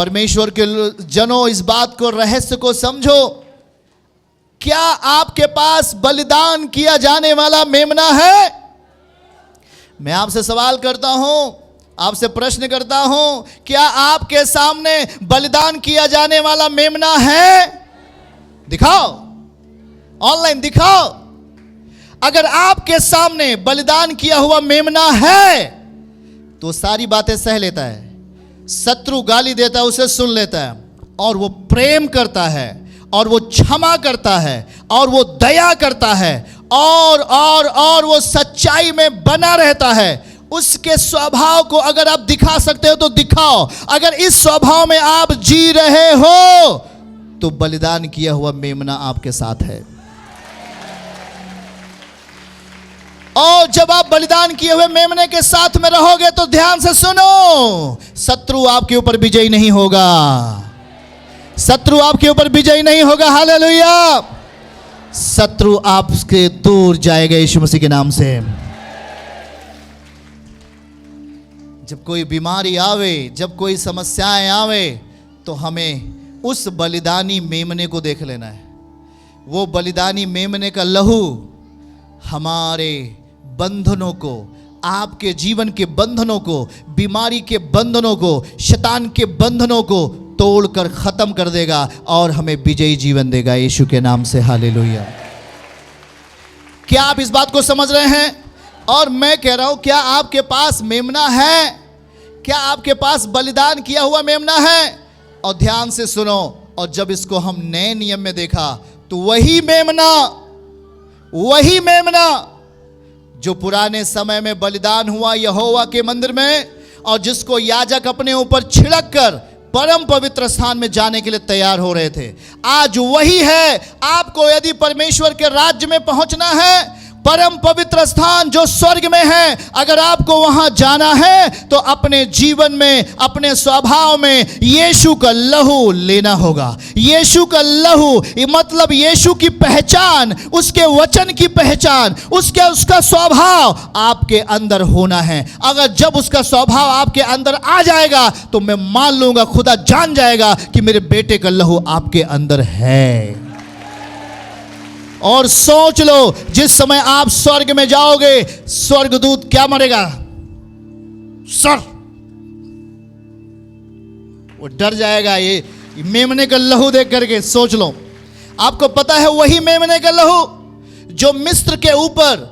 परमेश्वर के जनों, इस बात को, रहस्य को समझो। क्या आपके पास बलिदान किया जाने वाला मेमना है? मैं आपसे सवाल करता हूं, आपसे प्रश्न करता हूं, क्या आपके सामने बलिदान किया जाने वाला मेमना है? दिखाओ, ऑनलाइन दिखाओ। अगर आपके सामने बलिदान किया हुआ मेमना है तो सारी बातें सह लेता है, शत्रु गाली देता है उसे सुन लेता है, और वो प्रेम करता है, और वो क्षमा करता है, और वो दया करता है, और वो सच्चाई में बना रहता है। उसके स्वभाव को अगर आप दिखा सकते हो तो दिखाओ। अगर इस स्वभाव में आप जी रहे हो तो बलिदान किया हुआ मेमना आपके साथ है। और जब आप बलिदान किए हुए मेमने के साथ में रहोगे तो ध्यान से सुनो, शत्रु आपके ऊपर विजयी नहीं होगा। शत्रु आपके ऊपर विजयी नहीं होगा। हालेलुया। शत्रु आपसे दूर जाएगा यीशु मसीह के नाम से। जब कोई बीमारी आवे, जब कोई समस्याएं आवे, तो हमें उस बलिदानी मेमने को देख लेना है। वो बलिदानी मेमने का लहू हमारे बंधनों को, आपके जीवन के बंधनों को, बीमारी के बंधनों को, शैतान के बंधनों को तोड़कर खत्म कर देगा और हमें विजयी जीवन देगा यीशु के नाम से। हालेलुया। क्या आप इस बात को समझ रहे हैं? और मैं कह रहा हूं, क्या आपके पास मेमना है? क्या आपके पास बलिदान किया हुआ मेमना है? और ध्यान से सुनो, और जब इसको हम नए नियम में देखा तो वही मेमना जो पुराने समय में बलिदान हुआ यहोवा के मंदिर में, और जिसको याजक अपने ऊपर छिड़क कर परम पवित्र स्थान में जाने के लिए तैयार हो रहे थे, आज वही है। आपको यदि परमेश्वर के राज्य में पहुंचना है, परम पवित्र स्थान जो स्वर्ग में है, अगर आपको वहां जाना है तो अपने जीवन में, अपने स्वभाव में यीशु का लहू लेना होगा। यीशु का लहू मतलब यीशु की पहचान, उसके वचन की पहचान, उसका स्वभाव आपके अंदर होना है। अगर जब उसका स्वभाव आपके अंदर आ जाएगा तो मैं मान लूंगा, खुदा जान जाएगा कि मेरे बेटे का लहू आपके अंदर है। और सोच लो, जिस समय आप स्वर्ग में जाओगे, स्वर्गदूत क्या मरेगा? सर, वो डर जाएगा ये मेमने का लहू देख करके। सोच लो, आपको पता है वही मेमने का लहू जो मिस्र के ऊपर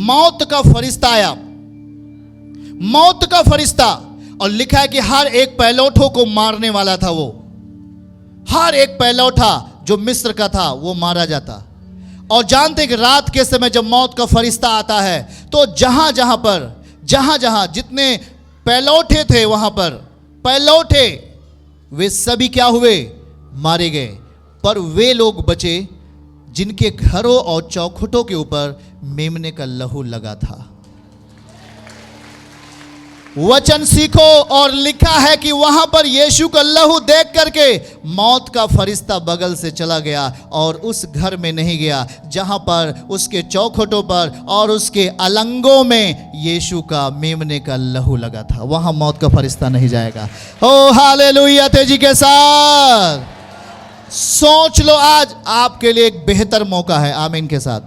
मौत का फरिश्ता आया, मौत का फरिश्ता, और लिखा है कि हर एक पैलौठों को मारने वाला था। वो हर एक पैलौठा जो मिस्र का था वो मारा जाता। और जानते कि रात के समय जब मौत का फरिश्ता आता है तो जहां जहां जितने पैलौठे थे, वहां पर पैलौठे वे सभी क्या हुए? मारे गए। पर वे लोग बचे जिनके घरों और चौखटों के ऊपर मेमने का लहू लगा था। वचन सीखो, और लिखा है कि वहां पर यीशु का लहू देख करके मौत का फरिश्ता बगल से चला गया और उस घर में नहीं गया जहां पर उसके चौखटों पर और उसके अलंगों में यीशु का मेमने का लहू लगा था। वहां मौत का फरिश्ता नहीं जाएगा। ओ हालेलुया, तेजी के साथ सोच लो, आज आपके लिए एक बेहतर मौका है। आमीन के साथ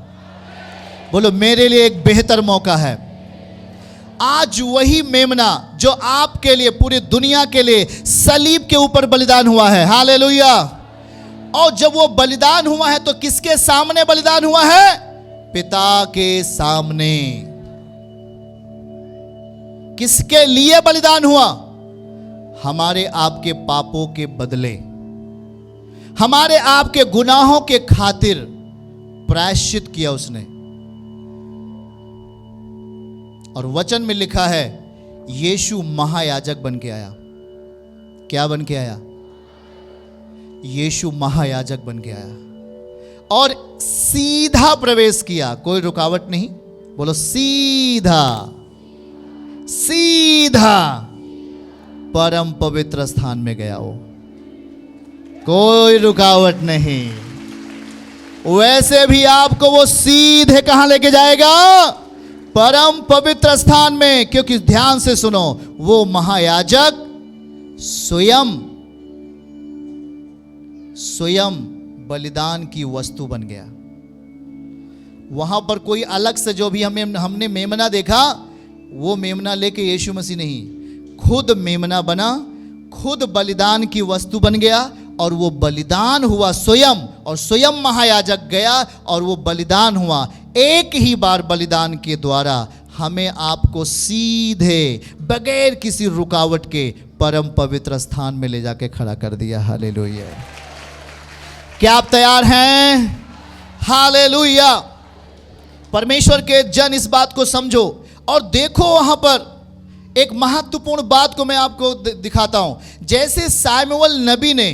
बोलो, मेरे लिए एक बेहतर मौका है। आज वही मेमना जो आपके लिए, पूरी दुनिया के लिए सलीब के ऊपर बलिदान हुआ है। हालेलुया। और जब वो बलिदान हुआ है तो किसके सामने बलिदान हुआ है? पिता के सामने। किसके लिए बलिदान हुआ? हमारे आपके पापों के बदले, हमारे आपके गुनाहों के खातिर प्रायश्चित किया उसने। और वचन में लिखा है यीशु महायाजक बन के आया। क्या बन के आया? यीशु महायाजक बन के आया और सीधा प्रवेश किया, कोई रुकावट नहीं। बोलो, सीधा सीधा परम पवित्र स्थान में गया वो, कोई रुकावट नहीं। वैसे भी आपको वो सीधे कहां लेके जाएगा? परम पवित्र स्थान में। क्योंकि ध्यान से सुनो, वो महायाजक स्वयं बलिदान की वस्तु बन गया। वहां पर कोई अलग से जो भी हमने मेमना देखा, वो मेमना लेके यीशु मसीह नहीं, खुद मेमना बना, खुद बलिदान की वस्तु बन गया और वो बलिदान हुआ स्वयं, और स्वयं महायाजक गया और वो बलिदान हुआ। एक ही बार बलिदान के द्वारा हमें आपको सीधे बगैर किसी रुकावट के परम पवित्र स्थान में ले जाके खड़ा कर दिया। हालेलुया। क्या आप तैयार हैं? हालेलुया। परमेश्वर के जन, इस बात को समझो और देखो। वहां पर एक महत्वपूर्ण बात को मैं आपको दिखाता हूं। जैसे सैमुअल नबी ने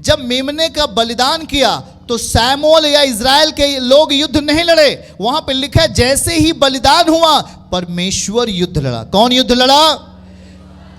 जब मेमने का बलिदान किया तो सैमुअल या इज़राइल के लोग युद्ध नहीं लड़े। वहां पे लिखा है जैसे ही बलिदान हुआ परमेश्वर युद्ध लड़ा। कौन युद्ध लड़ा?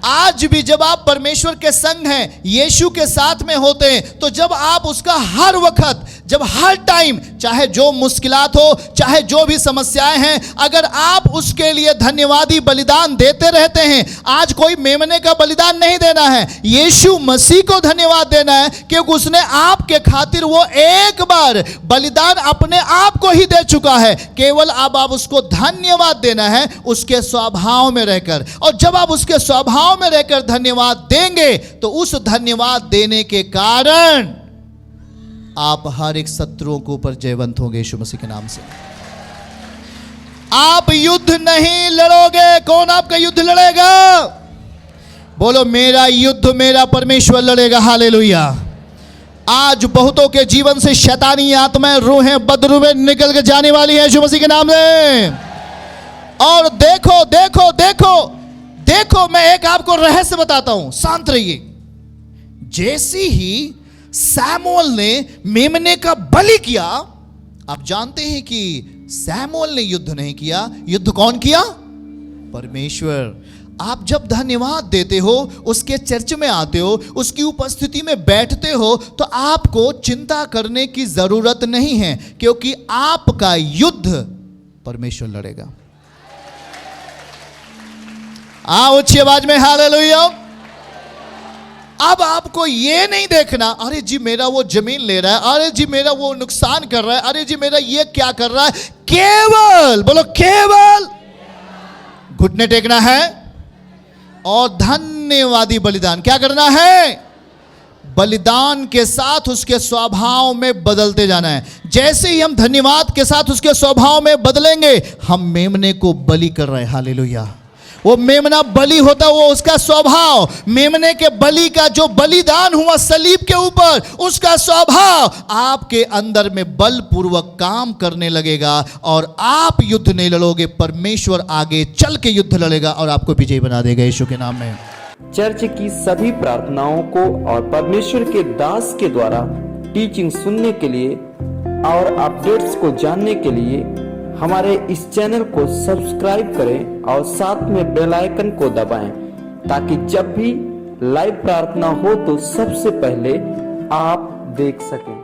आज भी जब आप परमेश्वर के संग हैं, यीशु के साथ में होते हैं, तो जब आप उसका हर वक्त, जब हर टाइम, चाहे जो मुश्किलात हो, चाहे जो भी समस्याएं हैं, अगर आप उसके लिए धन्यवादी बलिदान देते रहते हैं, आज कोई मेमने का बलिदान नहीं देना है, यीशु मसीह को धन्यवाद देना है, क्योंकि उसने आपके खातिर वो एक बार बलिदान अपने आप को ही दे चुका है। केवल अब आप उसको धन्यवाद देना है उसके स्वभाव में रहकर। और जब आप उसके स्वभाव में रहकर धन्यवाद देंगे तो उस धन्यवाद देने के कारण आप हर एक शत्रुओं के ऊपर जयवंत होंगे यीशु मसीह के नाम से। आप युद्ध नहीं लड़ोगे। कौन आपका युद्ध लड़ेगा? बोलो, मेरा युद्ध मेरा परमेश्वर लड़ेगा। हालेलुया। आज बहुतों के जीवन से शैतानी आत्माएं, रूहें, बदरूहें निकल के जाने वाली है यीशु मसीह के नाम से। और देखो देखो देखो देखो, मैं एक आपको रहस्य बताता हूं, शांत रहिए। जैसे ही सैमुअल ने मेमने का बलि किया, आप जानते हैं कि सैमुअल ने युद्ध नहीं किया, युद्ध कौन किया? परमेश्वर। आप जब धन्यवाद देते हो, उसके चर्च में आते हो, उसकी उपस्थिति में बैठते हो, तो आपको चिंता करने की जरूरत नहीं है, क्योंकि आपका युद्ध परमेश्वर लड़ेगा। ऊंची आवाज में हालेलुया। अब आपको ये नहीं देखना, अरे जी मेरा वो जमीन ले रहा है, अरे जी मेरा वो नुकसान कर रहा है, अरे जी मेरा ये क्या कर रहा है। केवल बोलो, केवल घुटने टेकना है और धन्यवादी बलिदान क्या करना है? बलिदान के साथ उसके स्वभाव में बदलते जाना है। जैसे ही हम धन्यवाद के साथ उसके स्वभाव में बदलेंगे, हम मेमने को बलि कर रहे हैं। हालेलुया। वो मेमना बलि होता, वो उसका स्वभाव, मेमने के बलि का जो बलिदान हुआ सलीब के ऊपर, उसका स्वभाव आपके अंदर में बलपूर्वक काम करने लगेगा और आप युद्ध नहीं लड़ोगे, परमेश्वर आगे चल के युद्ध लड़ेगा और आपको विजयी बना देगा यीशु के नाम में। चर्च की सभी प्रार्थनाओं को और परमेश्वर के दास के द्वारा टीचिंग सुनने के लिए और अपडेट्स को जानने के लिए हमारे इस चैनल को सब्सक्राइब करें और साथ में बेल आइकन को दबाएं, ताकि जब भी लाइव प्रार्थना हो तो सबसे पहले आप देख सकें।